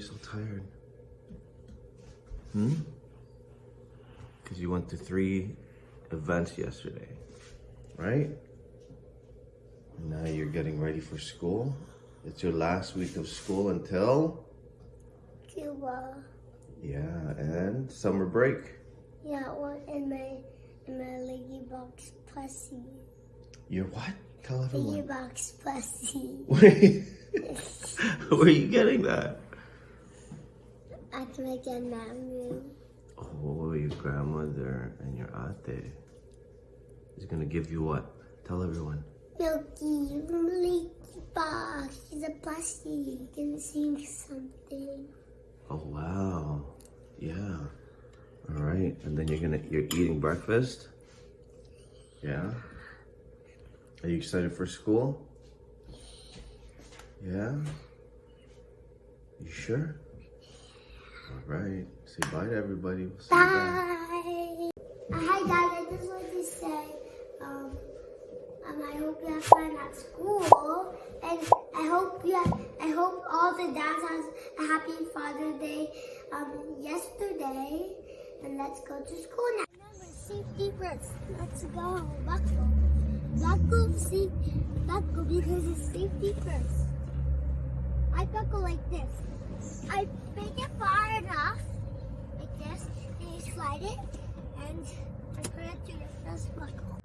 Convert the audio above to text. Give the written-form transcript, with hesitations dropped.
so tired? Hmm? Because you went to 3 events yesterday, right? And now you're getting ready for school. It's your last week of school until? Cuba. Yeah, and summer break. Yeah, or in my Ladybox pussy. Your what? Tell everyone. Ladybox pussy. Wait. Where are you getting that? I can make a memory. Oh, your grandmother and your ate is gonna give you what? Tell everyone. Milky from Ladybox. She's a pussy. You can sing something. Oh wow. Yeah. All right. And then you're eating breakfast? Yeah. Are you excited for school? Yeah. You sure? All right. Say bye to everybody. We'll see you then. Bye. Hi guys, I just want to say, I hope you have fun at school, and I hope all the dads has a happy Father's Day yesterday, and let's go to school now. Remember, safety first. Let's go. Buckle, because it's safety first. I buckle like this. I make it far enough, like this, and you slide it, and I put it to your first buckle.